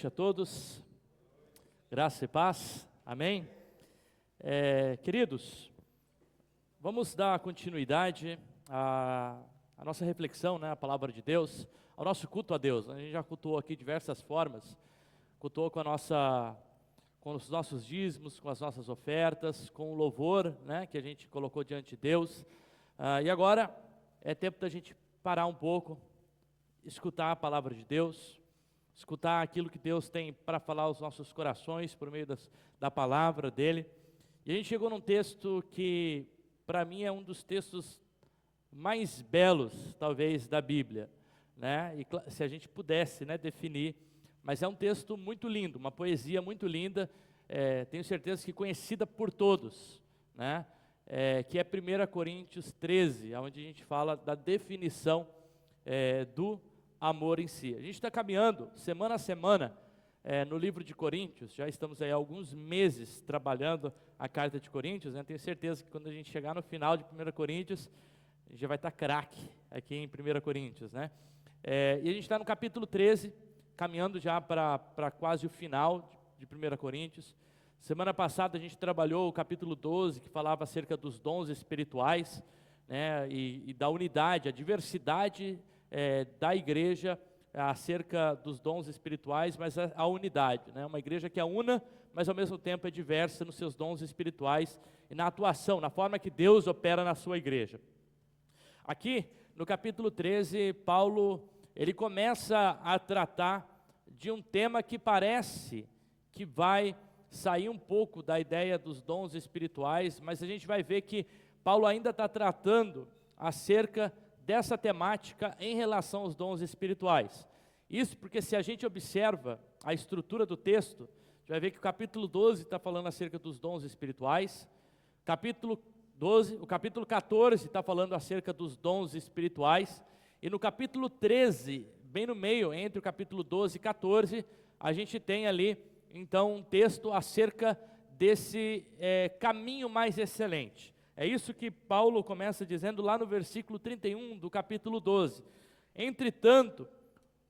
A todos, graça e paz, amém? Queridos, vamos dar continuidade à nossa reflexão, né, a palavra de Deus, ao nosso culto a Deus. A gente já cultuou aqui de diversas formas, cultuou com os nossos dízimos, com as nossas ofertas, com o louvor, né, que a gente colocou diante de Deus, e agora é tempo da gente parar um pouco, escutar a palavra de Deus, escutar aquilo que Deus tem para falar aos nossos corações por meio da palavra dEle. E a gente chegou num texto que, para mim, é um dos textos mais belos, talvez, da Bíblia, né? E se a gente pudesse, né, definir, mas é um texto muito lindo, uma poesia muito linda, tenho certeza que conhecida por todos, né? Que é 1 Coríntios 13, onde a gente fala da definição do amor em si. A gente está caminhando semana a semana no livro de Coríntios, já estamos aí há alguns meses trabalhando a carta de Coríntios, né? Tenho certeza que quando a gente chegar no final de 1 Coríntios, a gente já vai estar craque aqui em 1 Coríntios, né? E a gente está no capítulo 13, caminhando já para quase o final de 1 Coríntios. Semana passada a gente trabalhou o capítulo 12, que falava acerca dos dons espirituais, né? E da unidade, a diversidade da igreja acerca dos dons espirituais, mas a unidade, né? Uma igreja que é una, mas ao mesmo tempo é diversa nos seus dons espirituais e na atuação, na forma que Deus opera na sua igreja. Aqui, no capítulo 13, Paulo, ele começa a tratar de um tema que parece que vai sair um pouco da ideia dos dons espirituais, mas a gente vai ver que Paulo ainda está tratando acerca dessa temática em relação aos dons espirituais. Isso porque se a gente observa a estrutura do texto, a gente vai ver que o capítulo 12 está falando acerca dos dons espirituais, o capítulo 14 está falando acerca dos dons espirituais, e no capítulo 13, bem no meio, entre o capítulo 12 e 14, a gente tem ali, então, um texto acerca desse caminho mais excelente. É isso que Paulo começa dizendo lá no versículo 31 do capítulo 12. Entretanto,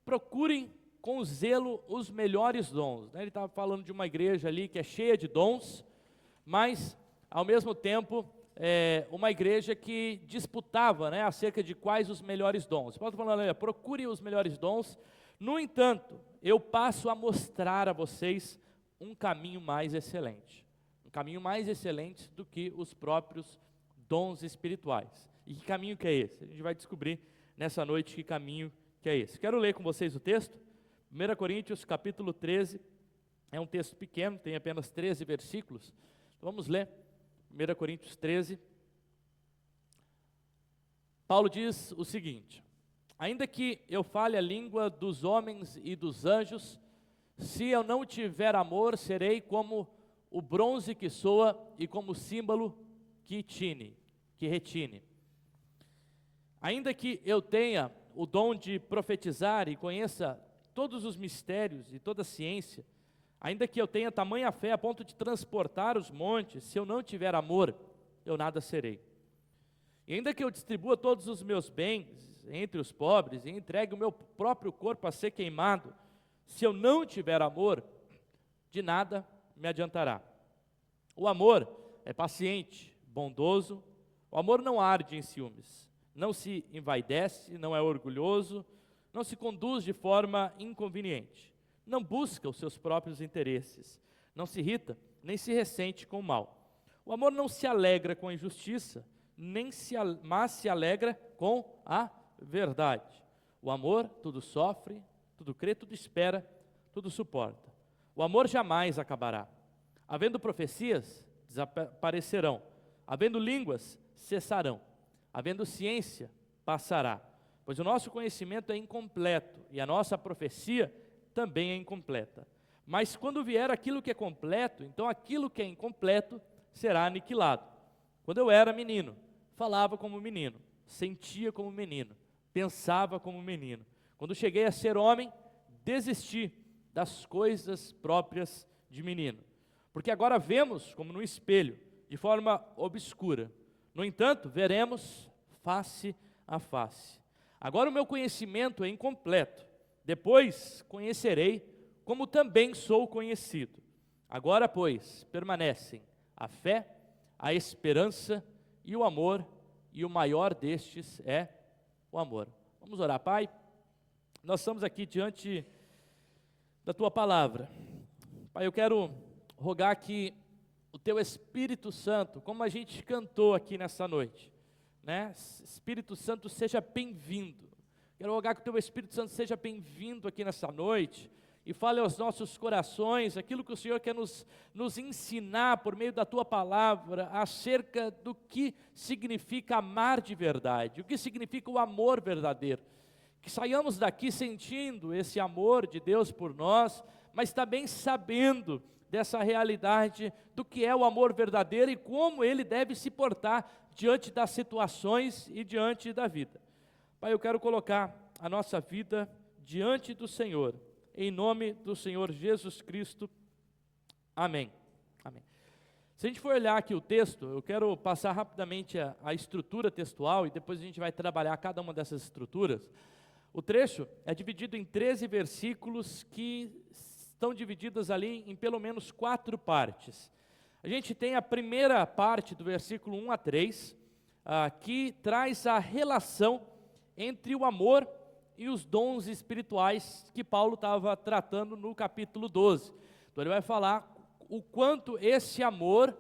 procurem com zelo os melhores dons. Ele estava falando de uma igreja ali que é cheia de dons, mas, ao mesmo tempo, uma igreja que disputava, né, acerca de quais os melhores dons. Paulo está falando, procurem os melhores dons. No entanto, eu passo a mostrar a vocês um caminho mais excelente. Um caminho mais excelente do que os próprios dons espirituais. E que caminho que é esse? A gente vai descobrir nessa noite que caminho que é esse. Quero ler com vocês o texto. 1 Coríntios capítulo 13, é um texto pequeno, tem apenas 13 versículos. Então vamos ler, 1 Coríntios 13. Paulo diz o seguinte: ainda que eu fale a língua dos homens e dos anjos, se eu não tiver amor, serei como o bronze que soa e como o símbolo que retine. Ainda que eu tenha o dom de profetizar e conheça todos os mistérios e toda a ciência, ainda que eu tenha tamanha fé a ponto de transportar os montes, se eu não tiver amor, eu nada serei. E ainda que eu distribua todos os meus bens entre os pobres e entregue o meu próprio corpo a ser queimado, se eu não tiver amor, de nada me adiantará. O amor é paciente, bondoso, o amor não arde em ciúmes, não se envaidece, não é orgulhoso, não se conduz de forma inconveniente, não busca os seus próprios interesses, não se irrita, nem se ressente com o mal. O amor não se alegra com a injustiça, mas se alegra com a verdade. O amor tudo sofre, tudo crê, tudo espera, tudo suporta. O amor jamais acabará. Havendo profecias, desaparecerão. Havendo línguas, cessarão. Havendo ciência, passará. Pois o nosso conhecimento é incompleto e a nossa profecia também é incompleta. Mas quando vier aquilo que é completo, então aquilo que é incompleto será aniquilado. Quando eu era menino, falava como menino, sentia como menino, pensava como menino. Quando cheguei a ser homem, desisti das coisas próprias de menino. Porque agora vemos como no espelho, de forma obscura. No entanto, veremos face a face. Agora o meu conhecimento é incompleto. Depois conhecerei como também sou conhecido. Agora, pois, permanecem a fé, a esperança e o amor, e o maior destes é o amor. Vamos orar. Pai, nós estamos aqui diante da Tua palavra. Pai, eu quero rogar que o Teu Espírito Santo, como a gente cantou aqui nessa noite, né? Espírito Santo, seja bem-vindo. Quero rogar que o Teu Espírito Santo seja bem-vindo aqui nessa noite e fale aos nossos corações aquilo que o Senhor quer nos ensinar por meio da Tua palavra acerca do que significa amar de verdade, o que significa o amor verdadeiro. Que saiamos daqui sentindo esse amor de Deus por nós, mas também sabendo dessa realidade do que é o amor verdadeiro e como ele deve se portar diante das situações e diante da vida. Pai, eu quero colocar a nossa vida diante do Senhor, em nome do Senhor Jesus Cristo. Amém. Amém. Se a gente for olhar aqui o texto, eu quero passar rapidamente a estrutura textual e depois a gente vai trabalhar cada uma dessas estruturas. O trecho é dividido em 13 versículos que estão divididos ali em pelo menos 4 partes. A gente tem a primeira parte do versículo 1 a 3, que traz a relação entre o amor e os dons espirituais que Paulo estava tratando no capítulo 12. Então ele vai falar o quanto esse amor,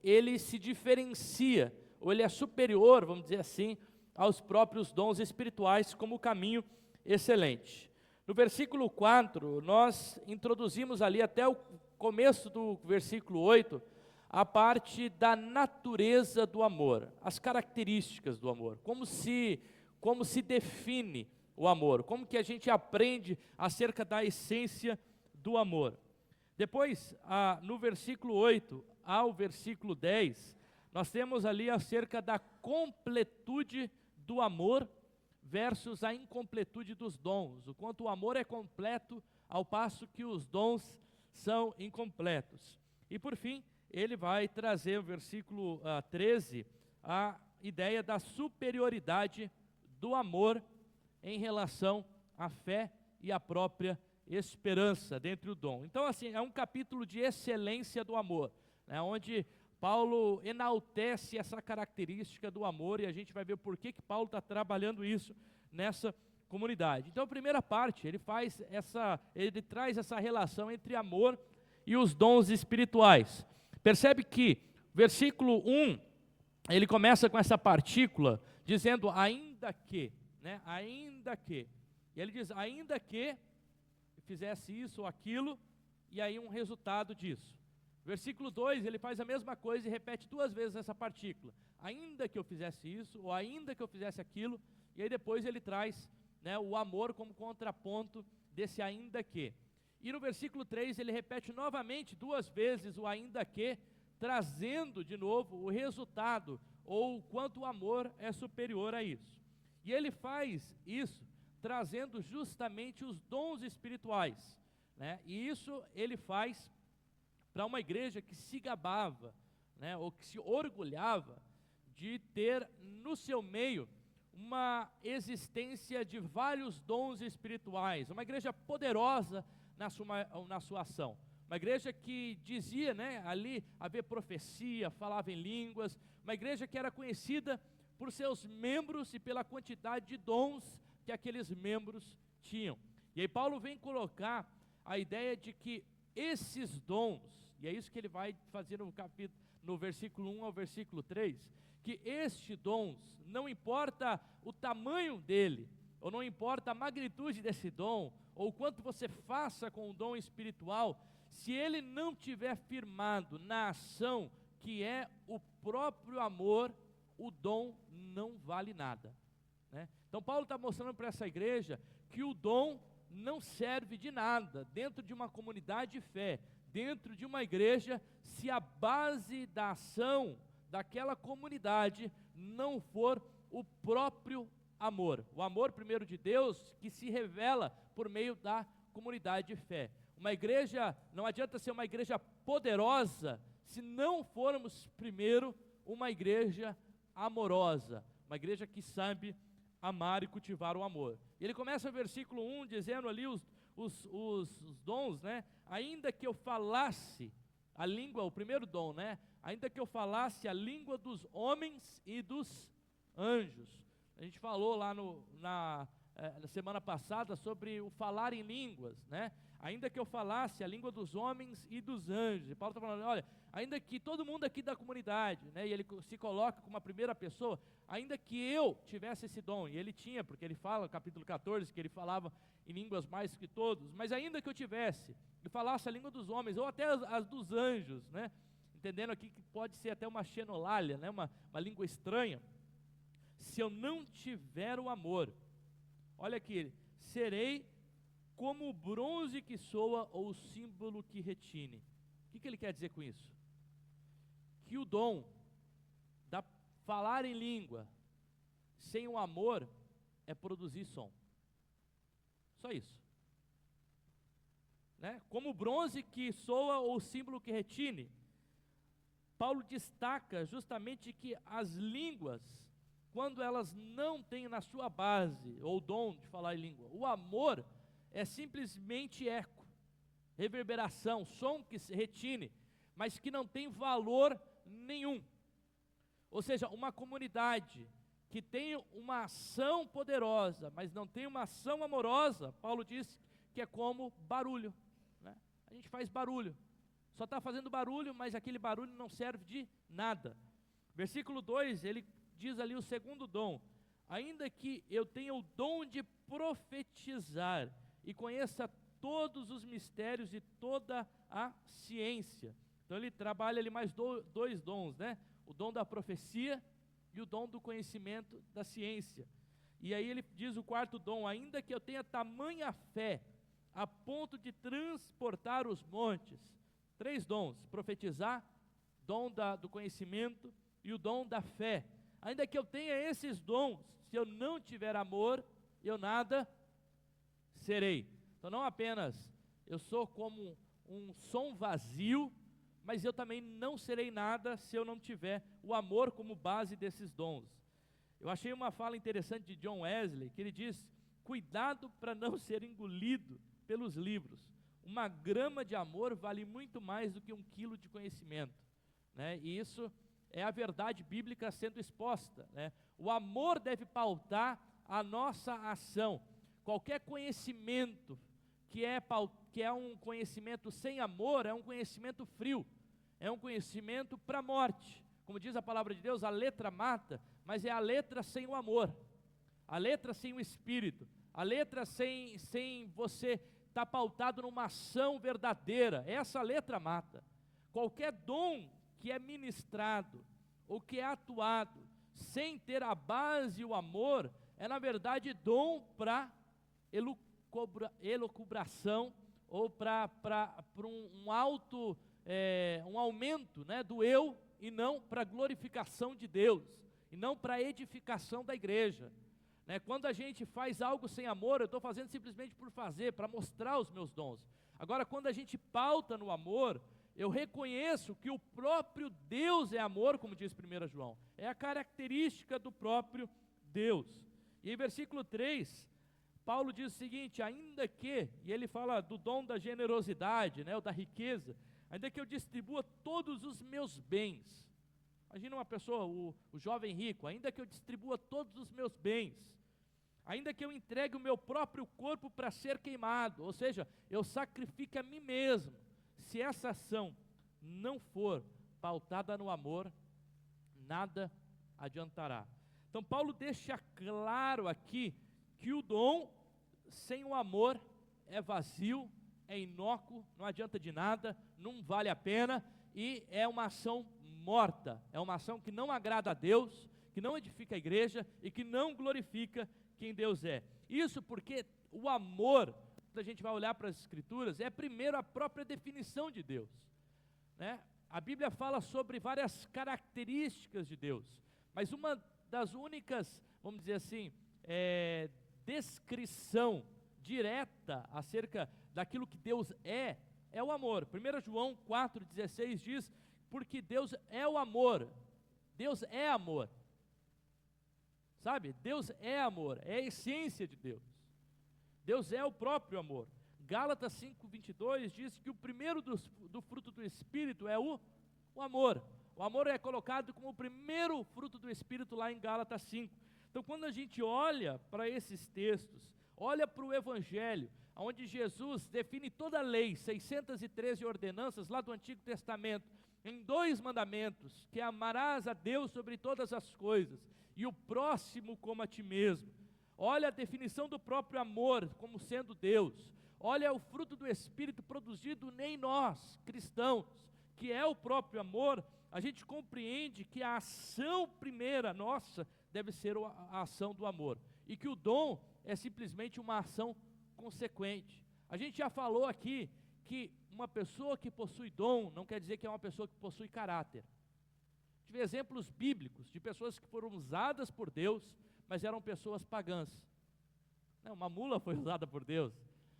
ele se diferencia, ou ele é superior, vamos dizer assim, aos próprios dons espirituais como caminho excelente. No versículo 4, nós introduzimos ali até o começo do versículo 8, a parte da natureza do amor, as características do amor, como se define o amor, como que a gente aprende acerca da essência do amor. Depois, no versículo 8 ao versículo 10, nós temos ali acerca da completude do amor versus a incompletude dos dons, o quanto o amor é completo ao passo que os dons são incompletos. E por fim, ele vai trazer o versículo 13, a ideia da superioridade do amor em relação à fé e à própria esperança dentro do dom. Então, assim, é um capítulo de excelência do amor, né, onde Paulo enaltece essa característica do amor e a gente vai ver por que Paulo está trabalhando isso nessa comunidade. Então, a primeira parte, ele traz essa relação entre amor e os dons espirituais. Percebe que, versículo 1, ele começa com essa partícula, dizendo, ainda que, né, ainda que. E ele diz, ainda que fizesse isso ou aquilo, e aí um resultado disso. Versículo 2, ele faz a mesma coisa e repete 2 vezes essa partícula. Ainda que eu fizesse isso, ou ainda que eu fizesse aquilo, e aí depois ele traz, né, o amor como contraponto desse ainda que. E no versículo 3 ele repete novamente 2 vezes o ainda que, trazendo de novo o resultado, ou o quanto o amor é superior a isso. E ele faz isso trazendo justamente os dons espirituais, né? E isso ele faz para uma igreja que se gabava, né, ou que se orgulhava de ter no seu meio uma existência de vários dons espirituais, uma igreja poderosa na sua ação, uma igreja que dizia, né, ali haver profecia, falava em línguas, uma igreja que era conhecida por seus membros e pela quantidade de dons que aqueles membros tinham. E aí Paulo vem colocar a ideia de que esses dons, e é isso que ele vai fazer no versículo 1 ao versículo 3, que estes dons, não importa o tamanho dele, ou não importa a magnitude desse dom, ou quanto você faça com o dom espiritual, se ele não tiver firmado na ação que é o próprio amor, o dom não vale nada, né? Então Paulo está mostrando para essa igreja que o dom não serve de nada dentro de uma comunidade de fé, dentro de uma igreja, se a base da ação daquela comunidade não for o próprio amor. O amor primeiro de Deus que se revela por meio da comunidade de fé. Uma igreja, não adianta ser uma igreja poderosa se não formos primeiro uma igreja amorosa, uma igreja que sabe amar e cultivar o amor. Ele começa o versículo 1 dizendo ali os dons, né? Ainda que eu falasse a língua, o primeiro dom, né? Ainda que eu falasse a língua dos homens e dos anjos. A gente falou lá na semana passada sobre o falar em línguas, né? Ainda que eu falasse a língua dos homens e dos anjos. E Paulo está falando, olha, ainda que todo mundo aqui da comunidade, né? E ele se coloca como a primeira pessoa, ainda que eu tivesse esse dom, e ele tinha, porque ele fala, no capítulo 14, que ele falava em línguas mais que todos, mas ainda que eu tivesse, e falasse a língua dos homens, ou até as dos anjos, né? Entendendo aqui que pode ser até uma xenolalia, né? Uma língua estranha. Se eu não tiver o amor, olha aqui, serei como o bronze que soa ou o símbolo que retine. O que ele quer dizer com isso? Que o dom da falar em língua sem o amor é produzir som. Só isso. Né? Como o bronze que soa ou o símbolo que retine. Paulo destaca justamente que as línguas, quando elas não têm na sua base, ou dom de falar em língua, o amor é simplesmente eco, reverberação, som que se retine, mas que não tem valor nenhum. Ou seja, uma comunidade que tem uma ação poderosa, mas não tem uma ação amorosa, Paulo diz que é como barulho, né? A gente faz barulho, só está fazendo barulho, mas aquele barulho não serve de nada. Versículo 2, ele diz ali o segundo dom, ainda que eu tenha o dom de profetizar e conheça todos os mistérios e toda a ciência. Então ele trabalha ali mais dois dons, né? O dom da profecia e o dom do conhecimento da ciência. E aí ele diz o quarto dom, ainda que eu tenha tamanha fé, a ponto de transportar os montes. 3 dons, profetizar, dom do conhecimento e o dom da fé. Ainda que eu tenha esses dons, se eu não tiver amor, eu nada serei. Então não apenas eu sou como um som vazio, mas eu também não serei nada se eu não tiver o amor como base desses dons. Eu achei uma fala interessante de John Wesley, que ele diz, cuidado para não ser engolido pelos livros. Uma grama de amor vale muito mais do que 1 quilo de conhecimento, né? E isso é a verdade bíblica sendo exposta, né? O amor deve pautar a nossa ação. Qualquer conhecimento que é um conhecimento sem amor, é um conhecimento frio, é um conhecimento para a morte. Como diz a palavra de Deus, a letra mata, mas é a letra sem o amor, a letra sem o espírito, a letra sem você estar pautado numa ação verdadeira, essa letra mata. Qualquer dom que é ministrado, ou que é atuado, sem ter a base e o amor, é na verdade dom para elucubração, ou para um aumento, né, do eu, e não para a glorificação de Deus, e não para a edificação da igreja. Né? Quando a gente faz algo sem amor, eu estou fazendo simplesmente por fazer, para mostrar os meus dons. Agora, quando a gente pauta no amor, eu reconheço que o próprio Deus é amor, como diz 1 João, é a característica do próprio Deus. E em versículo 3, Paulo diz o seguinte, ainda que, e ele fala do dom da generosidade, né, ou da riqueza, ainda que eu distribua todos os meus bens. Imagina uma pessoa, o jovem rico, ainda que eu distribua todos os meus bens, ainda que eu entregue o meu próprio corpo para ser queimado, ou seja, eu sacrifique a mim mesmo, se essa ação não for pautada no amor, nada adiantará. Então Paulo deixa claro aqui que o dom sem o amor é vazio, é inócuo, não adianta de nada, não vale a pena e é uma ação morta, é uma ação que não agrada a Deus, que não edifica a igreja e que não glorifica quem Deus é. Isso porque o amor, quando a gente vai olhar para as Escrituras, é primeiro a própria definição de Deus, né? A Bíblia fala sobre várias características de Deus, mas uma das únicas, vamos dizer assim, descrição direta acerca daquilo que Deus é o amor. 1 João 4,16 diz, porque Deus é o amor, Deus é amor, sabe? Deus é amor, é a essência de Deus, Deus é o próprio amor. Gálatas 5:22 diz que o primeiro do fruto do Espírito é o amor. O amor é colocado como o primeiro fruto do Espírito lá em Gálatas 5. Então, quando a gente olha para esses textos, olha para o Evangelho, onde Jesus define toda a lei, 613 ordenanças lá do Antigo Testamento, em 2 mandamentos, que amarás a Deus sobre todas as coisas, e o próximo como a ti mesmo. Olha a definição do próprio amor como sendo Deus. Olha o fruto do Espírito produzido em nós, cristãos, que é o próprio amor. A gente compreende que a ação primeira nossa deve ser a ação do amor, e que o dom é simplesmente uma ação consequente. A gente já falou aqui que uma pessoa que possui dom não quer dizer que é uma pessoa que possui caráter. Tive exemplos bíblicos de pessoas que foram usadas por Deus, mas eram pessoas pagãs. Uma mula foi usada por Deus.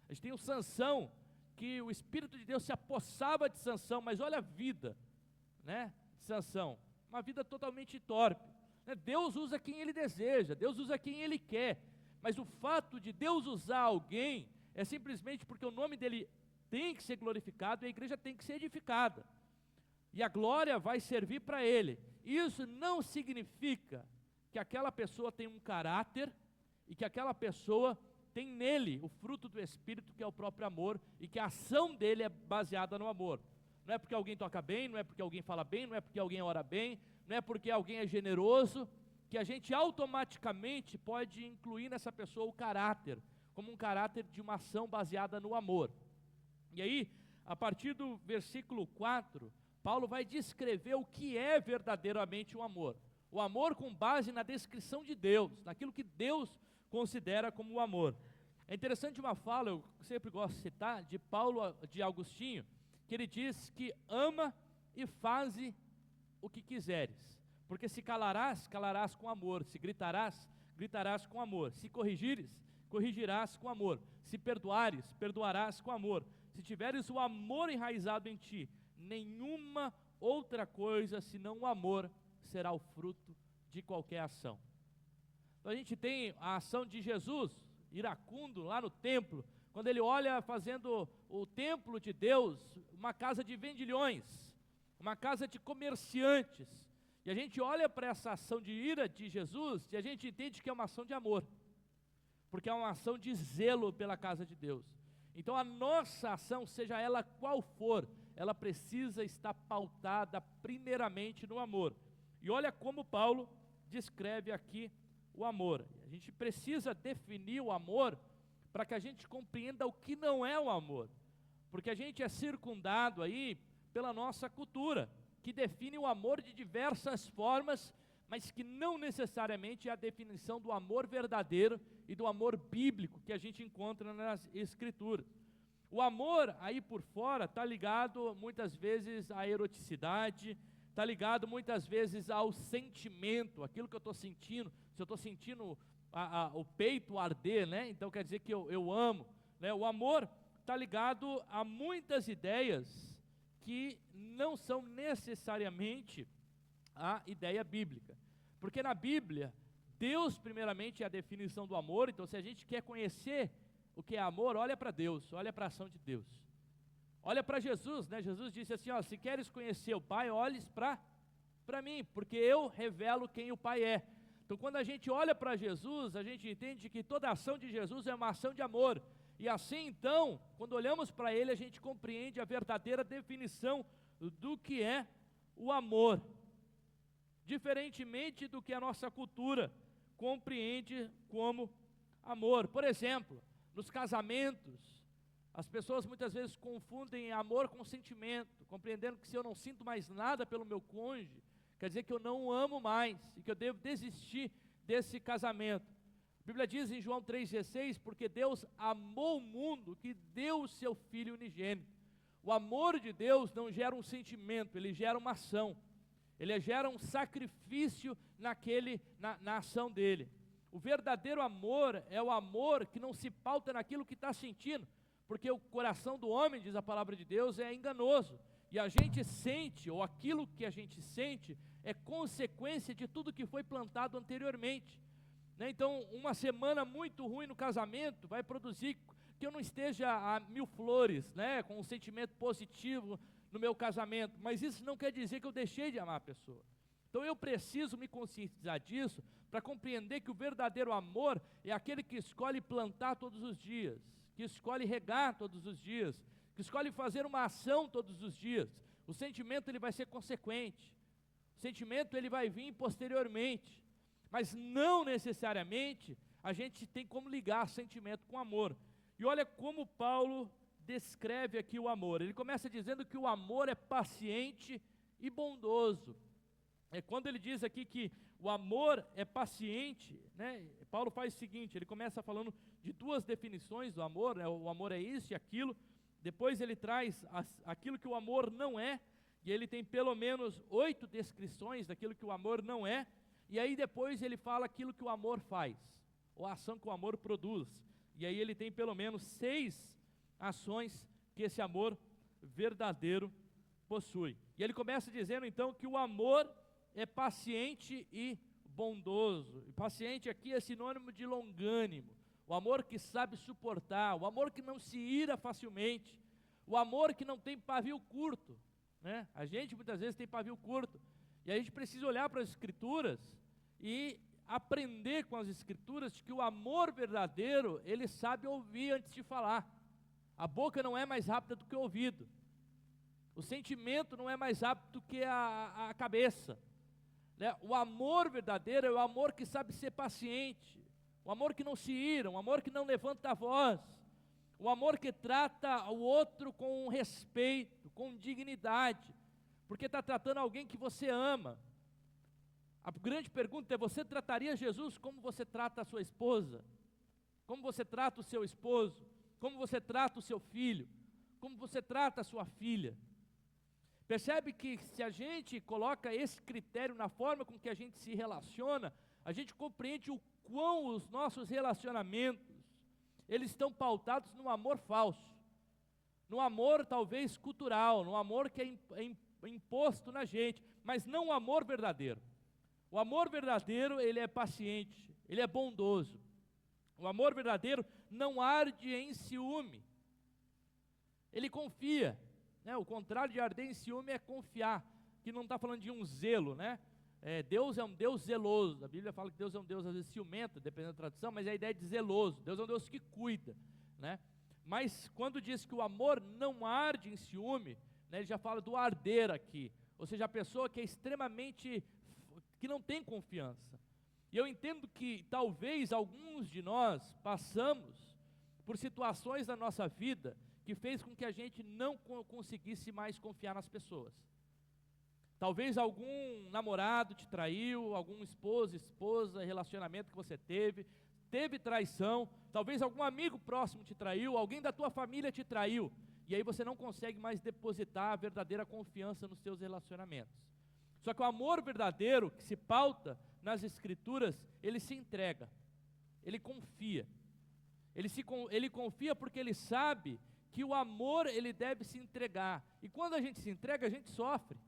A gente tem o Sansão, que o Espírito de Deus se apossava de Sansão, mas olha a vida, de Sansão, uma vida totalmente torpe. Deus usa quem Ele deseja, Deus usa quem Ele quer, mas o fato de Deus usar alguém é simplesmente porque o nome dEle tem que ser glorificado e a igreja tem que ser edificada, e a glória vai servir para Ele. Isso não significa que aquela pessoa tem um caráter, e que aquela pessoa tem nele o fruto do Espírito, que é o próprio amor, e que a ação dele é baseada no amor. Não é porque alguém toca bem, não é porque alguém fala bem, não é porque alguém ora bem, não é porque alguém é generoso, que a gente automaticamente pode incluir nessa pessoa o caráter, como um caráter de uma ação baseada no amor. E aí, a partir do versículo 4, Paulo vai descrever o que é verdadeiramente o amor. O amor com base na descrição de Deus, naquilo que Deus considera como o amor. É interessante uma fala, eu sempre gosto de citar, de Paulo, de Agostinho, que ele diz que ama e faze o que quiseres, porque se calarás, calarás com amor, se gritarás, gritarás com amor, se corrigires, corrigirás com amor, se perdoares, perdoarás com amor, se tiveres o amor enraizado em ti, nenhuma outra coisa senão o amor será o fruto de qualquer ação. Então a gente tem a ação de Jesus, iracundo, lá no templo, quando ele olha fazendo o templo de Deus uma casa de vendilhões, uma casa de comerciantes, e a gente olha para essa ação de ira de Jesus, e a gente entende que é uma ação de amor, porque é uma ação de zelo pela casa de Deus. Então a nossa ação, seja ela qual for, ela precisa estar pautada primeiramente no amor. E olha como Paulo descreve aqui o amor. A gente precisa definir o amor para que a gente compreenda o que não é o amor, porque a gente é circundado aí pela nossa cultura, que define o amor de diversas formas, mas que não necessariamente é a definição do amor verdadeiro e do amor bíblico que a gente encontra nas Escrituras. O amor aí por fora está ligado muitas vezes à eroticidade, está ligado muitas vezes ao sentimento, aquilo que eu estou sentindo. Se eu estou sentindo o peito arder, então quer dizer que eu amo, O amor está ligado a muitas ideias que não são necessariamente a ideia bíblica, porque na Bíblia, Deus primeiramente é a definição do amor. Então se a gente quer conhecer o que é amor, olha para Deus, olha para a ação de Deus, olha para Jesus, Jesus disse assim, se queres conhecer o Pai, olhes para mim, porque eu revelo quem o Pai é. Então quando a gente olha para Jesus, a gente entende que toda a ação de Jesus é uma ação de amor, e assim então, quando olhamos para Ele, a gente compreende a verdadeira definição do que é o amor, diferentemente do que a nossa cultura compreende como amor. Por exemplo, nos casamentos, as pessoas muitas vezes confundem amor com sentimento, compreendendo que se eu não sinto mais nada pelo meu cônjuge, quer dizer que eu não o amo mais, e que eu devo desistir desse casamento. A Bíblia diz em João 3,16, porque Deus amou o mundo, que deu o seu Filho unigênito. O amor de Deus não gera um sentimento, ele gera uma ação, ele gera um sacrifício na ação dele. O verdadeiro amor é o amor que não se pauta naquilo que está sentindo, porque o coração do homem, diz a palavra de Deus, é enganoso, e a gente sente, ou aquilo que a gente sente, é consequência de tudo que foi plantado anteriormente. Então uma semana muito ruim no casamento vai produzir que eu não esteja a mil flores, né, com um sentimento positivo no meu casamento, mas isso não quer dizer que eu deixei de amar a pessoa. Então eu preciso me conscientizar disso, para compreender que o verdadeiro amor é aquele que escolhe plantar todos os dias, que escolhe regar todos os dias, que escolhe fazer uma ação todos os dias. O sentimento ele vai ser consequente, o sentimento ele vai vir posteriormente, mas não necessariamente a gente tem como ligar sentimento com amor. E olha como Paulo descreve aqui o amor. Ele começa dizendo que o amor é paciente e bondoso. É quando ele diz aqui que o amor é paciente, né? Paulo faz o seguinte, ele começa falando de duas definições do amor, né? O amor é isso e aquilo. Depois ele traz aquilo que o amor não é, e ele tem pelo menos 8 descrições daquilo que o amor não é, e aí depois ele fala aquilo que o amor faz, ou a ação que o amor produz, e aí ele tem pelo menos 6 ações que esse amor verdadeiro possui. E ele começa dizendo então que o amor é paciente e bondoso. E paciente aqui é sinônimo de longânimo, o amor que sabe suportar, o amor que não se ira facilmente, o amor que não tem pavio curto, né? A gente muitas vezes tem pavio curto, e a gente precisa olhar para as Escrituras e aprender com as Escrituras de que o amor verdadeiro, ele sabe ouvir antes de falar. A boca não é mais rápida do que o ouvido, o sentimento não é mais rápido do que a cabeça, né? O amor verdadeiro é o amor que sabe ser paciente, o amor que não se ira, um amor que não levanta a voz, o amor que trata o outro com respeito, com dignidade, porque está tratando alguém que você ama. A grande pergunta é: você trataria Jesus como você trata a sua esposa? Como você trata o seu esposo? Como você trata o seu filho? Como você trata a sua filha? Percebe que se a gente coloca esse critério na forma com que a gente se relaciona, a gente compreende o quão os nossos relacionamentos, eles estão pautados no amor falso, no amor talvez cultural, no amor que é imposto na gente, mas não o amor verdadeiro. O amor verdadeiro, ele é paciente, ele é bondoso. O amor verdadeiro não arde em ciúme, ele confia, né? O contrário de arder em ciúme é confiar, que não está falando de um zelo, né? Deus é um Deus zeloso. A Bíblia fala que Deus é um Deus às vezes ciumento, dependendo da tradução, mas é a ideia de zeloso. Deus é um Deus que cuida, né? Mas quando diz que o amor não arde em ciúme, né, ele já fala do arder aqui, ou seja, a pessoa que é extremamente, que não tem confiança. E eu entendo que talvez alguns de nós passamos por situações da nossa vida que fez com que a gente não conseguisse mais confiar nas pessoas. Talvez algum namorado te traiu, algum esposa, relacionamento que você teve traição, talvez algum amigo próximo te traiu, alguém da tua família te traiu, e aí você não consegue mais depositar a verdadeira confiança nos seus relacionamentos. Só que o amor verdadeiro, que se pauta nas Escrituras, ele se entrega, ele confia, ele confia porque ele sabe que o amor ele deve se entregar, e quando a gente se entrega, a gente sofre,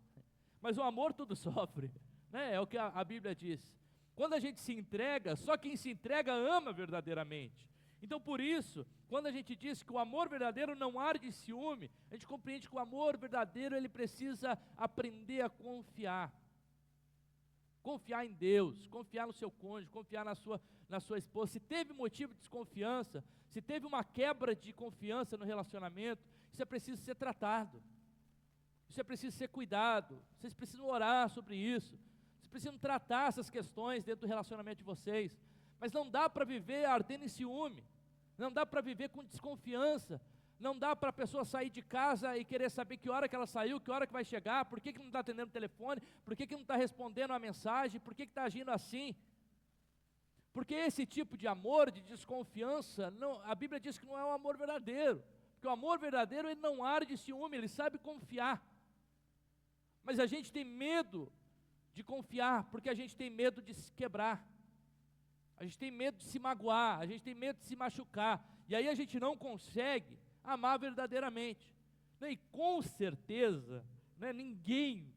mas o amor tudo sofre, né? É o que a Bíblia diz. Quando a gente se entrega, só quem se entrega ama verdadeiramente. Então por isso, quando a gente diz que o amor verdadeiro não arde em ciúme, a gente compreende que o amor verdadeiro ele precisa aprender a confiar. Confiar em Deus, confiar no seu cônjuge, confiar na sua esposa. Se teve motivo de desconfiança, se teve uma quebra de confiança no relacionamento, isso é preciso ser tratado. Isso é preciso ser cuidado. Vocês precisam orar sobre isso. Vocês precisam tratar essas questões dentro do relacionamento de vocês. Mas não dá para viver ardendo em ciúme. Não dá para viver com desconfiança. Não dá para a pessoa sair de casa e querer saber que hora que ela saiu, que hora que vai chegar, por que não está atendendo o telefone, por que não está respondendo a mensagem, por que está agindo assim. Porque esse tipo de amor, de desconfiança, a Bíblia diz que não é um amor verdadeiro. Porque o amor verdadeiro, ele não arde de ciúme, ele sabe confiar. Mas a gente tem medo de confiar, porque a gente tem medo de se quebrar. A gente tem medo de se magoar, a gente tem medo de se machucar. E aí a gente não consegue amar verdadeiramente. E com certeza, né, ninguém,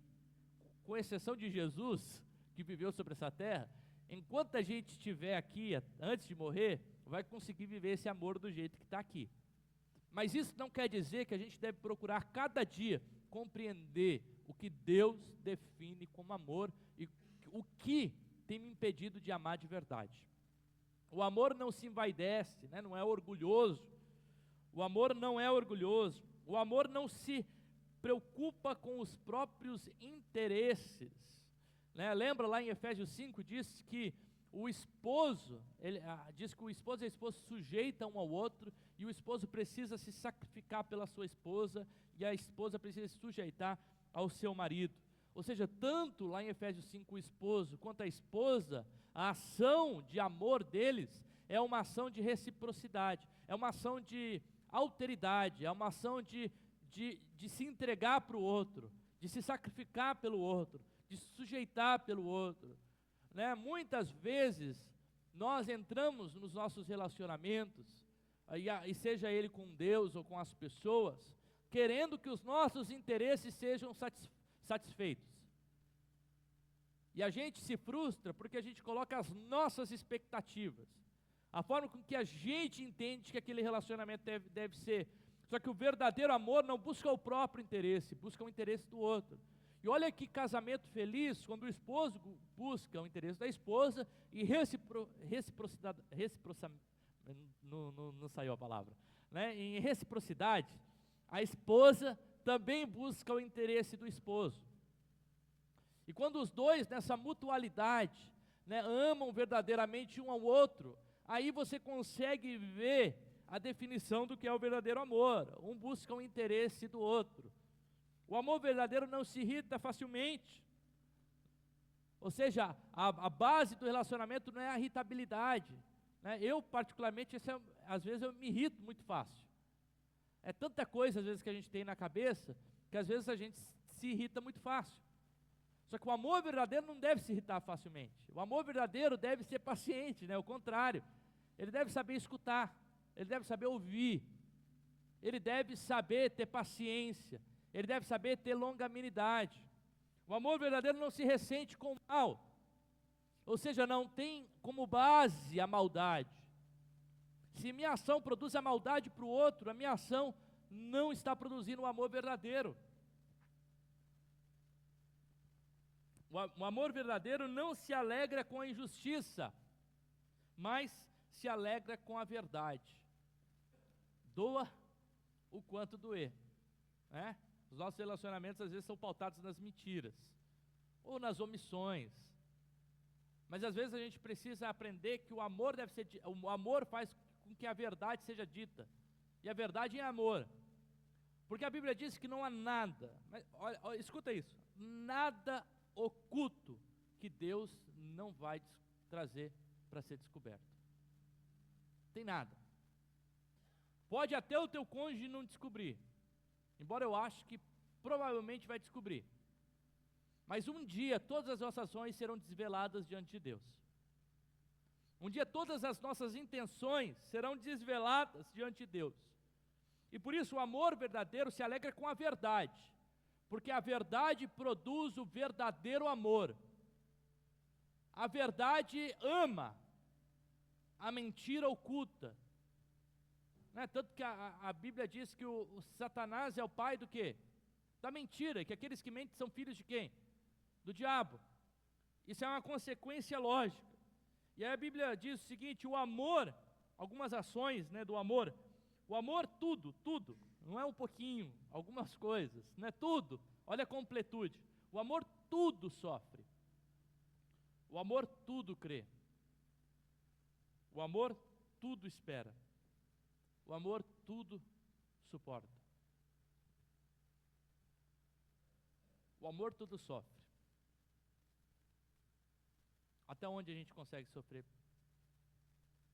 com exceção de Jesus, que viveu sobre essa terra, enquanto a gente estiver aqui, antes de morrer, vai conseguir viver esse amor do jeito que está aqui. Mas isso não quer dizer que a gente deve procurar cada dia compreender o que Deus define como amor e o que tem me impedido de amar de verdade. O amor não se envaidece, né? Não é orgulhoso. O amor não é orgulhoso. O amor não se preocupa com os próprios interesses, né? Lembra lá em Efésios 5, diz que o esposo, diz que o esposo e a esposa se sujeitam um ao outro, e o esposo precisa se sacrificar pela sua esposa, e a esposa precisa se sujeitar ao seu marido. Ou seja, tanto lá em Efésios 5 o esposo quanto a esposa, a ação de amor deles é uma ação de reciprocidade, é uma ação de alteridade, é uma ação de se entregar para o outro, de se sacrificar pelo outro, de se sujeitar pelo outro, né? Muitas vezes nós entramos nos nossos relacionamentos, e seja ele com Deus ou com as pessoas, querendo que os nossos interesses sejam satisfeitos. E a gente se frustra porque a gente coloca as nossas expectativas, a forma com que a gente entende que aquele relacionamento deve ser. Só que o verdadeiro amor não busca o próprio interesse, busca o interesse do outro. E olha que casamento feliz, quando o esposo busca o interesse da esposa e reciprocidade, não saiu a palavra, né? Em reciprocidade, a esposa também busca o interesse do esposo. E quando os dois, nessa mutualidade, né, amam verdadeiramente um ao outro, aí você consegue ver a definição do que é o verdadeiro amor. Um busca o interesse do outro. O amor verdadeiro não se irrita facilmente. Ou seja, a base do relacionamento não é a irritabilidade, né? Eu, particularmente, às vezes eu me irrito muito fácil. É tanta coisa, às vezes, que a gente tem na cabeça, que às vezes a gente se irrita muito fácil. Só que o amor verdadeiro não deve se irritar facilmente. O amor verdadeiro deve ser paciente, né? O contrário. Ele deve saber escutar, ele deve saber ouvir, ele deve saber ter paciência, ele deve saber ter longanimidade. O amor verdadeiro não se ressente com o mal, ou seja, não tem como base a maldade. Se minha ação produz a maldade para o outro, a minha ação não está produzindo o amor verdadeiro. O amor verdadeiro não se alegra com a injustiça, mas se alegra com a verdade. Doa o quanto doer, né? Os nossos relacionamentos às vezes são pautados nas mentiras, ou nas omissões, mas às vezes a gente precisa aprender que o amor faz com que a verdade seja dita, e a verdade é amor, porque a Bíblia diz que não há nada, mas olha, escuta isso, nada oculto que Deus não vai trazer para ser descoberto. Tem nada. Pode até o teu cônjuge não descobrir, embora eu ache que provavelmente vai descobrir, mas um dia todas as nossas ações serão desveladas diante de Deus. Um dia todas as nossas intenções serão desveladas diante de Deus. E por isso o amor verdadeiro se alegra com a verdade, porque a verdade produz o verdadeiro amor. A verdade ama, a mentira oculta, né? Tanto que a Bíblia diz que o Satanás é o pai do quê? Da mentira, que aqueles que mentem são filhos de quem? Do diabo. Isso é uma consequência lógica. E aí a Bíblia diz o seguinte: o amor, algumas ações, né, do amor, o amor tudo, não é um pouquinho, algumas coisas, não é tudo, olha a completude, o amor tudo sofre, o amor tudo crê, o amor tudo espera, o amor tudo suporta, o amor tudo sofre. Até onde a gente consegue sofrer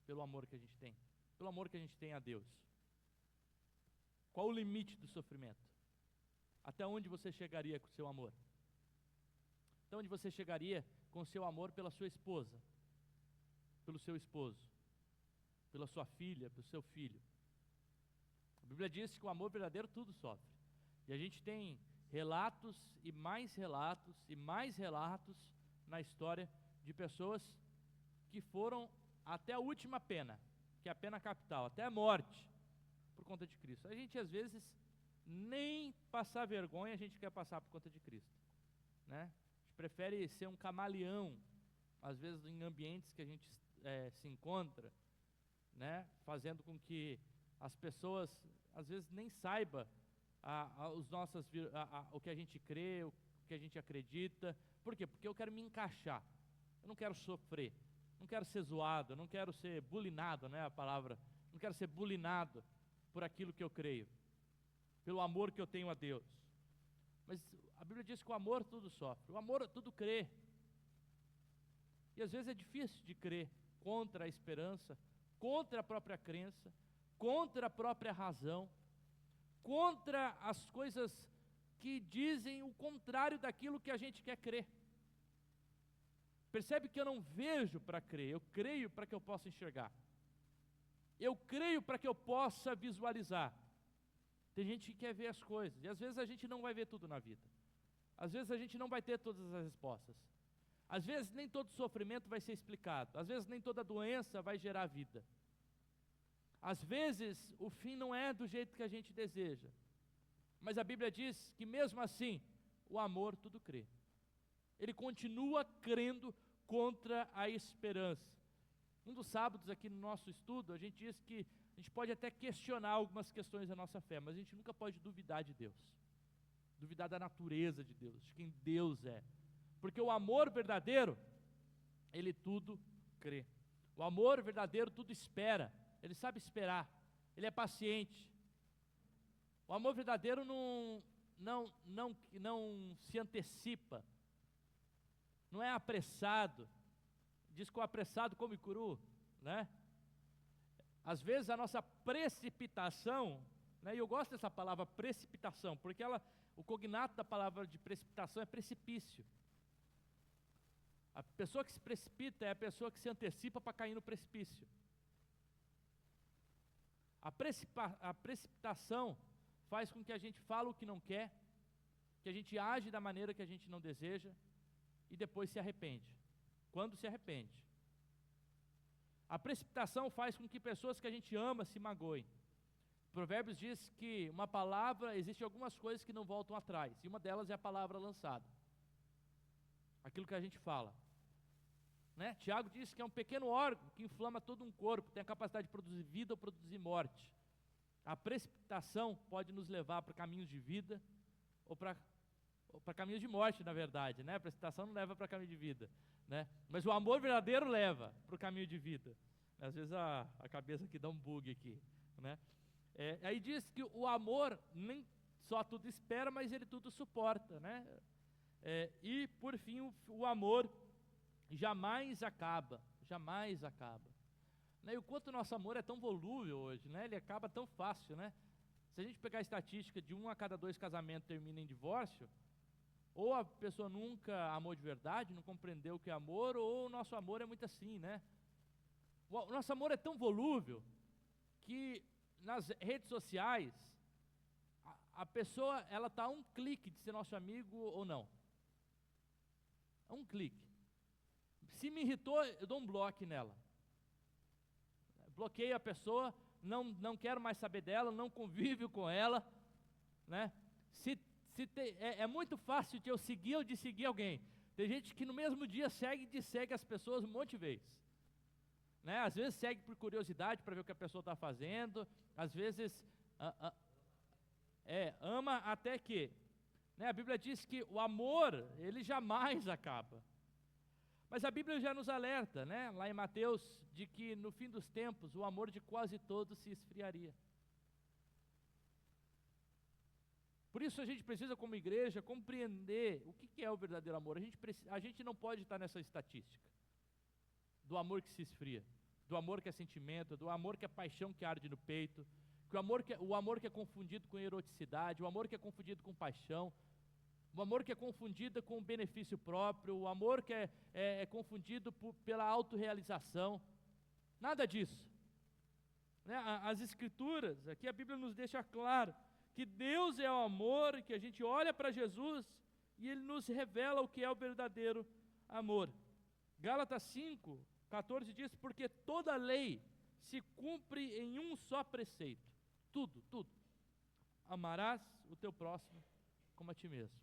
pelo amor que a gente tem? Pelo amor que a gente tem a Deus. Qual o limite do sofrimento? Até onde você chegaria com o seu amor? Até onde você chegaria com o seu amor pela sua esposa, pelo seu esposo, pela sua filha, pelo seu filho? A Bíblia diz que o amor verdadeiro tudo sofre. E a gente tem relatos e mais relatos e mais relatos na história de pessoas que foram até a última pena, que é a pena capital, até a morte, por conta de Cristo. A gente, às vezes, nem passar vergonha a gente quer passar por conta de Cristo, né? A gente prefere ser um camaleão, às vezes em ambientes que a gente se encontra, né? Fazendo com que as pessoas, às vezes, nem saibam o que a gente crê, o que a gente acredita. Por quê? Porque eu quero me encaixar, eu não quero sofrer, não quero ser zoado, eu não quero ser bulinado, né, a palavra, não quero ser bulinado por aquilo que eu creio, pelo amor que eu tenho a Deus. Mas a Bíblia diz que o amor tudo sofre, o amor tudo crê. E às vezes é difícil de crer contra a esperança, contra a própria crença, contra a própria razão, contra as coisas que dizem o contrário daquilo que a gente quer crer. Percebe que eu não vejo para crer, eu creio para que eu possa enxergar. Eu creio para que eu possa visualizar. Tem gente que quer ver as coisas, e às vezes a gente não vai ver tudo na vida. Às vezes a gente não vai ter todas as respostas. Às vezes nem todo sofrimento vai ser explicado. Às vezes nem toda doença vai gerar vida. Às vezes o fim não é do jeito que a gente deseja. Mas a Bíblia diz que mesmo assim, o amor tudo crê. Ele continua crendo contra a esperança. Um dos sábados aqui no nosso estudo, a gente diz que a gente pode até questionar algumas questões da nossa fé, mas a gente nunca pode duvidar de Deus. Duvidar da natureza de Deus, de quem Deus é. Porque o amor verdadeiro, ele tudo crê. O amor verdadeiro tudo espera, ele sabe esperar, ele é paciente. O amor verdadeiro não se antecipa, não é apressado. Diz que o apressado come cru, né? Às vezes a nossa precipitação, né? E eu gosto dessa palavra precipitação, porque o cognato da palavra de precipitação é precipício. A pessoa que se precipita é a pessoa que se antecipa para cair no precipício. A precipitação faz com que a gente fale o que não quer, que a gente age da maneira que a gente não deseja, e depois se arrepende. Quando se arrepende. A precipitação faz com que pessoas que a gente ama se magoem. Provérbios diz que uma palavra, existem algumas coisas que não voltam atrás, e uma delas é a palavra lançada. Aquilo que a gente fala. Né? Tiago diz que é um pequeno órgão que inflama todo um corpo, tem a capacidade de produzir vida ou produzir morte. A precipitação pode nos levar para caminhos de vida ou para caminhos de morte, na verdade, né? A precipitação não leva para caminho de vida, né? Mas o amor verdadeiro leva para o caminho de vida. Às vezes a cabeça aqui dá um bug aqui, né? Aí diz que o amor nem só tudo espera, mas ele tudo suporta, né? E por fim o amor jamais acaba, jamais acaba. Né? E o quanto o nosso amor é tão volúvel hoje, né? Ele acaba tão fácil, né? Se a gente pegar a estatística de 1 a cada 2 casamentos termina em divórcio, ou a pessoa nunca amou de verdade, não compreendeu o que é amor, ou o nosso amor é muito assim, né? O nosso amor é tão volúvel que nas redes sociais a pessoa ela está a um clique de ser nosso amigo ou não. A um clique. Se me irritou, eu dou um bloco nela. Bloqueio a pessoa, não quero mais saber dela, não convivo com ela, né? É muito fácil de eu seguir ou de seguir alguém. Tem gente que no mesmo dia segue e dessegue as pessoas um monte de vezes. Né? Às vezes segue por curiosidade para ver o que a pessoa está fazendo, às vezes ama até que. Né? A Bíblia diz que o amor, ele jamais acaba. Mas a Bíblia já nos alerta, né? Lá em Mateus, de que no fim dos tempos o amor de quase todos se esfriaria. Por isso a gente precisa, como igreja, compreender o que é o verdadeiro amor. A gente não pode estar nessa estatística do amor que se esfria, do amor que é sentimento, do amor que é paixão que arde no peito, o amor que é confundido com eroticidade, o amor que é confundido com paixão, o amor que é confundido com benefício próprio, o amor que é confundido pela autorrealização. Nada disso. Né? As Escrituras, aqui a Bíblia nos deixa claro que Deus é o amor, que a gente olha para Jesus e Ele nos revela o que é o verdadeiro amor. Gálatas 5:14 diz, porque toda lei se cumpre em um só preceito. tudo, tudo. Amarás o teu próximo como a ti mesmo.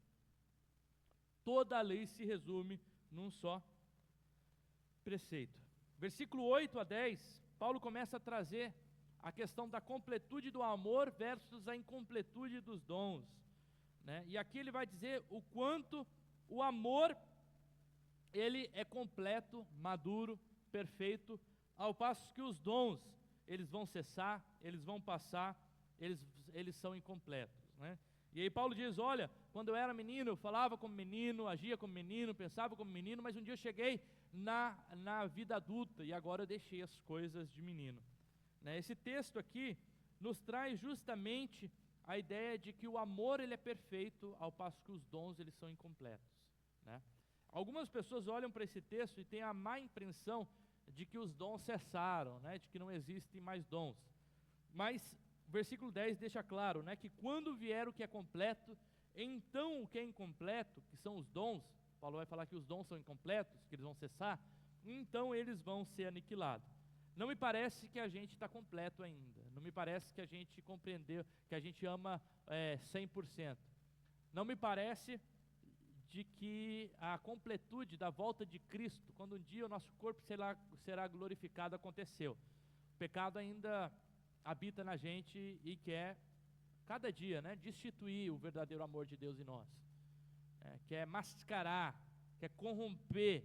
Toda a lei se resume num só preceito. Versículo 8 a 10, Paulo começa a trazer a questão da completude do amor versus a incompletude dos dons, né? E aqui ele vai dizer o quanto o amor, ele é completo, maduro, perfeito, ao passo que os dons, eles vão cessar, eles vão passar, eles são incompletos, né? E aí Paulo diz, olha, quando eu era menino, eu falava como menino, agia como menino, pensava como menino, mas um dia eu cheguei na vida adulta e agora eu deixei as coisas de menino, né? Esse texto aqui nos traz justamente a ideia de que o amor, ele é perfeito, ao passo que os dons, eles são incompletos, né? Algumas pessoas olham para esse texto e têm a má impressão de que os dons cessaram, né? De que não existem mais dons, mas o versículo 10 deixa claro, né, que quando vier o que é completo, então o que é incompleto, que são os dons, Paulo vai falar que os dons são incompletos, que eles vão cessar, então eles vão ser aniquilados. Não me parece que a gente está completo ainda, não me parece que a gente compreendeu, que a gente ama 100%. Não me parece de que a completude da volta de Cristo, quando um dia o nosso corpo será glorificado, aconteceu. O pecado ainda habita na gente e quer, cada dia, né, destituir o verdadeiro amor de Deus em nós, quer mascarar, quer corromper,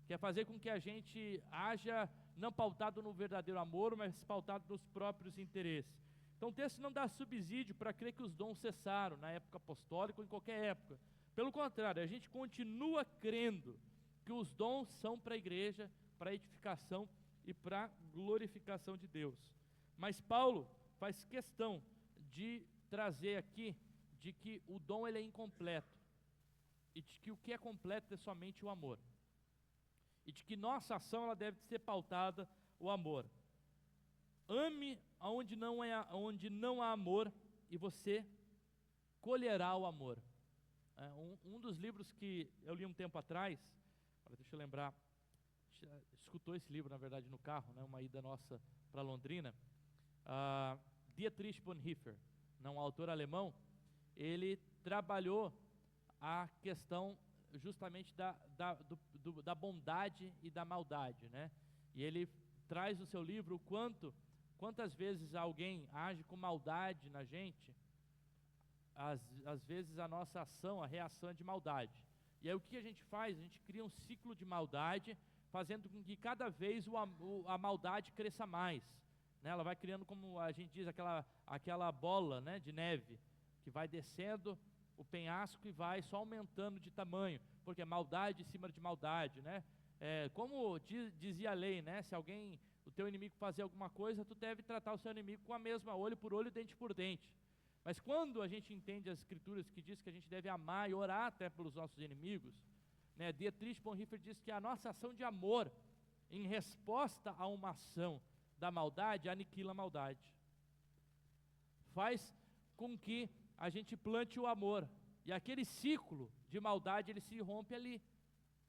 quer fazer com que a gente haja não pautado no verdadeiro amor, mas pautado nos próprios interesses. Então o texto não dá subsídio para crer que os dons cessaram na época apostólica ou em qualquer época. Pelo contrário, a gente continua crendo que os dons são para a igreja, para a edificação e para a glorificação de Deus. Mas Paulo faz questão de trazer aqui de que o dom, ele é incompleto, e de que o que é completo é somente o amor, e de que nossa ação, ela deve ser pautada o amor. Ame onde não há amor, e você colherá o amor. Um dos livros que eu li um tempo atrás, deixa eu lembrar, escutou esse livro na verdade no carro, né, uma ida nossa para Londrina, Dietrich Bonhoeffer, um autor alemão, ele trabalhou a questão justamente da bondade e da maldade, né? E ele traz no seu livro quantas vezes alguém age com maldade na gente, às vezes a nossa ação, a reação é de maldade. E aí o que a gente faz? A gente cria um ciclo de maldade, fazendo com que cada vez a maldade cresça mais, né? Ela vai criando, como a gente diz, aquela bola, né, de neve, que vai descendo o penhasco e vai só aumentando de tamanho, porque é maldade em cima de maldade, né? Como dizia a lei, né? Se o teu inimigo fazer alguma coisa, tu deve tratar o seu inimigo com a mesma, olho por olho, dente por dente. Mas quando a gente entende as escrituras que diz que a gente deve amar e orar até pelos nossos inimigos, né? Dietrich Bonhoeffer diz que a nossa ação de amor, em resposta a uma ação da maldade, aniquila a maldade. Faz com que a gente plante o amor, e aquele ciclo de maldade, ele se rompe ali,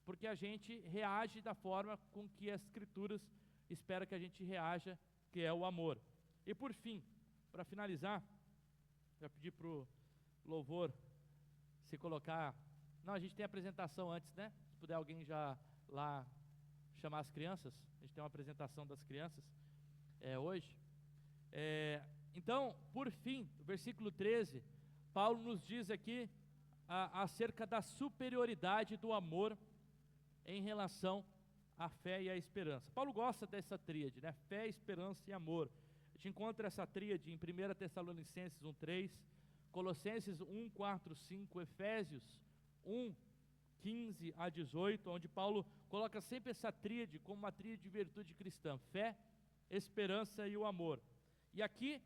porque a gente reage da forma com que as escrituras esperam que a gente reaja, que é o amor. E por fim, para finalizar, já pedi para o louvor se colocar. Não, a gente tem apresentação antes, né? Se puder alguém já lá chamar as crianças, a gente tem uma apresentação das crianças hoje. Então, por fim, o versículo 13, Paulo nos diz aqui acerca da superioridade do amor em relação à fé e à esperança. Paulo gosta dessa tríade, né? Fé, esperança e amor. A gente encontra essa tríade em 1 Tessalonicenses 1:3, Colossenses 1:4, 5, Efésios 1:15 a 18, onde Paulo coloca sempre essa tríade como uma tríade de virtude cristã: fé, esperança e o amor. E aqui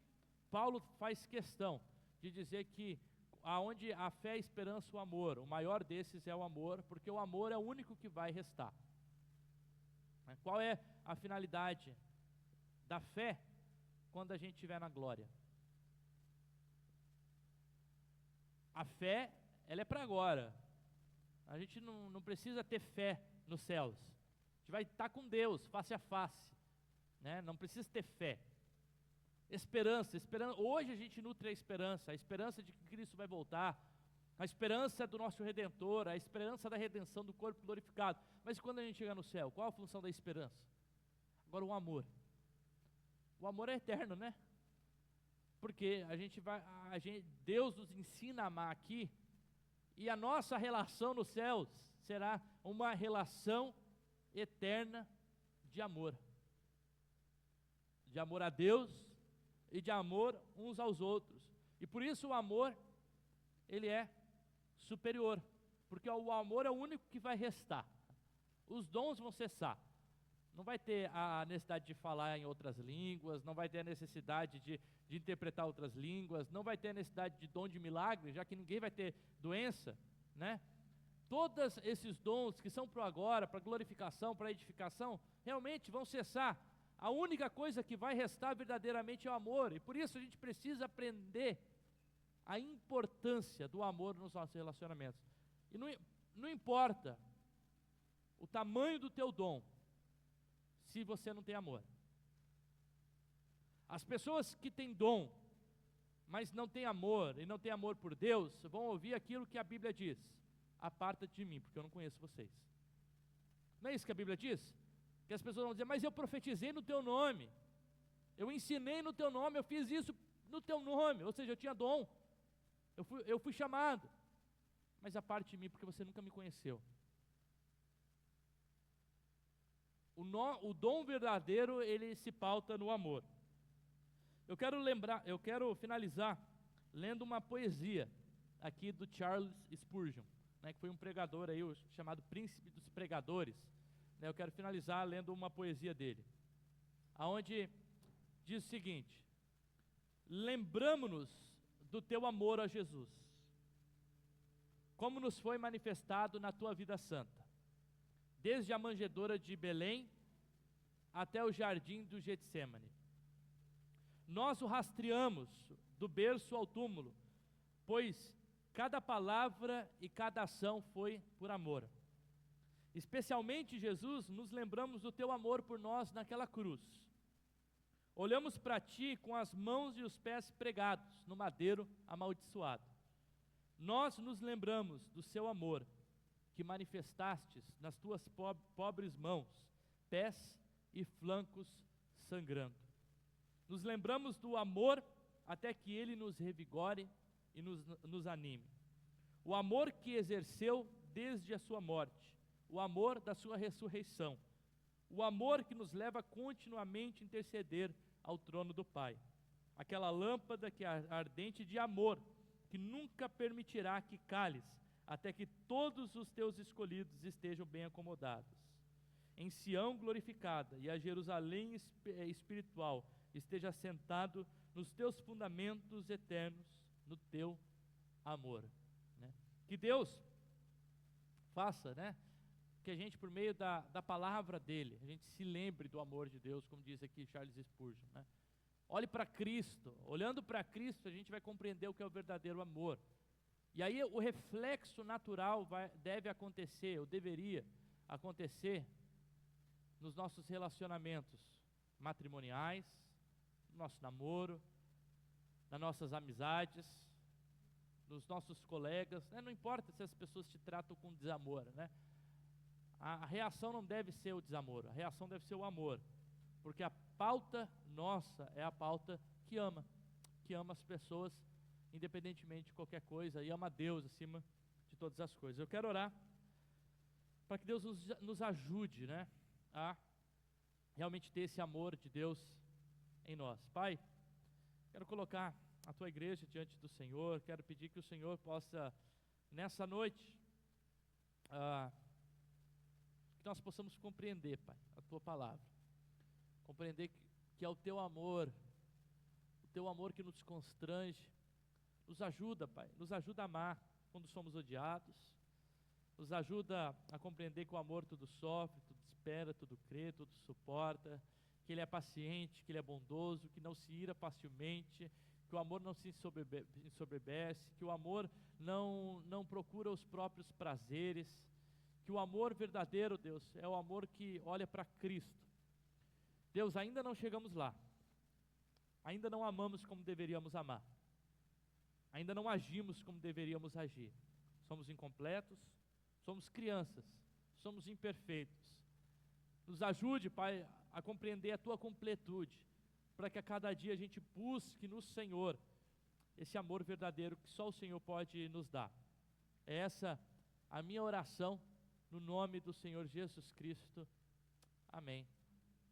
Paulo faz questão de dizer que aonde a fé, a esperança e o amor, o maior desses é o amor, porque o amor é o único que vai restar. Qual é a finalidade da fé quando a gente estiver na glória? A fé, ela é para agora. A gente não precisa ter fé nos céus. A gente vai estar com Deus face a face, né? Não precisa ter fé. Esperança, esperança. Hoje a gente nutre a esperança de que Cristo vai voltar, a esperança do nosso Redentor, a esperança da redenção do corpo glorificado. Mas quando a gente chegar no céu, qual a função da esperança? Agora o amor. O amor é eterno, né? Porque Deus nos ensina a amar aqui, e a nossa relação nos céus será uma relação eterna de amor a Deus e de amor uns aos outros. E por isso o amor, ele é superior, porque o amor é o único que vai restar. Os dons vão cessar. Não vai ter a necessidade de falar em outras línguas, não vai ter a necessidade de interpretar outras línguas, não vai ter a necessidade de dom de milagre, já que ninguém vai ter doença, né? Todos esses dons que são para o agora, para glorificação, para edificação, realmente vão cessar. A única coisa que vai restar verdadeiramente é o amor, e por isso a gente precisa aprender a importância do amor nos nossos relacionamentos. E não importa o tamanho do teu dom, se você não tem amor. As pessoas que têm dom, mas não têm amor, e não têm amor por Deus, vão ouvir aquilo que a Bíblia diz: aparta de mim, porque eu não conheço vocês. Não é isso que a Bíblia diz? Que as pessoas vão dizer: mas eu profetizei no teu nome, eu ensinei no teu nome, eu fiz isso no teu nome, ou seja, eu tinha dom, eu fui chamado, mas aparte de mim, porque você nunca me conheceu. O dom verdadeiro, ele se pauta no amor. Eu quero finalizar lendo uma poesia aqui do Charles Spurgeon, né, que foi um pregador aí, chamado Príncipe dos Pregadores. Eu quero finalizar lendo uma poesia dele, aonde diz o seguinte: lembramo-nos do teu amor a Jesus, como nos foi manifestado na tua vida santa, desde a manjedoura de Belém até o jardim do Getsêmani. Nós o rastreamos do berço ao túmulo, pois cada palavra e cada ação foi por amor. Especialmente, Jesus, nos lembramos do teu amor por nós naquela cruz. Olhamos para ti com as mãos e os pés pregados no madeiro amaldiçoado. Nós nos lembramos do seu amor, que manifestastes nas tuas pobres mãos, pés e flancos sangrando. Nos lembramos do amor até que ele nos revigore e nos anime. O amor que exerceu desde a sua morte, o amor da sua ressurreição, o amor que nos leva continuamente a interceder ao trono do Pai. Aquela lâmpada que é ardente de amor, que nunca permitirá que cales, até que todos os teus escolhidos estejam bem acomodados. Em Sião glorificada e a Jerusalém espiritual esteja assentado nos teus fundamentos eternos, no teu amor. Né? Que Deus faça, né, que a gente, por meio da palavra dele, a gente se lembre do amor de Deus, como diz aqui Charles Spurgeon, né? Olhe para Cristo. Olhando para Cristo, a gente vai compreender o que é o verdadeiro amor. E aí o reflexo natural deve acontecer, ou deveria acontecer, nos nossos relacionamentos matrimoniais, no nosso namoro, nas nossas amizades, nos nossos colegas, né? Não importa se as pessoas te tratam com desamor, né? A reação não deve ser o desamor, a reação deve ser o amor, porque a pauta nossa é a pauta que ama as pessoas, independentemente de qualquer coisa, e ama a Deus acima de todas as coisas. Eu quero orar para que Deus nos ajude, né, a realmente ter esse amor de Deus em nós. Pai, quero colocar a tua igreja diante do Senhor, quero pedir que o Senhor possa, nessa noite, que nós possamos compreender, Pai, a tua palavra, compreender que é o teu amor que nos constrange. Nos ajuda, Pai, nos ajuda a amar quando somos odiados, nos ajuda a compreender que o amor tudo sofre, tudo espera, tudo crê, tudo suporta, que Ele é paciente, que Ele é bondoso, que não se ira facilmente, que o amor não se ensoberbece, que o amor não procura os próprios prazeres, que o amor verdadeiro, Deus, é o amor que olha para Cristo. Deus, ainda não chegamos lá, ainda não amamos como deveríamos amar, ainda não agimos como deveríamos agir. Somos incompletos, somos crianças, somos imperfeitos. Nos ajude, Pai, a compreender a Tua completude, para que a cada dia a gente busque no Senhor esse amor verdadeiro que só o Senhor pode nos dar. É essa a minha oração, no nome do Senhor Jesus Cristo. Amém.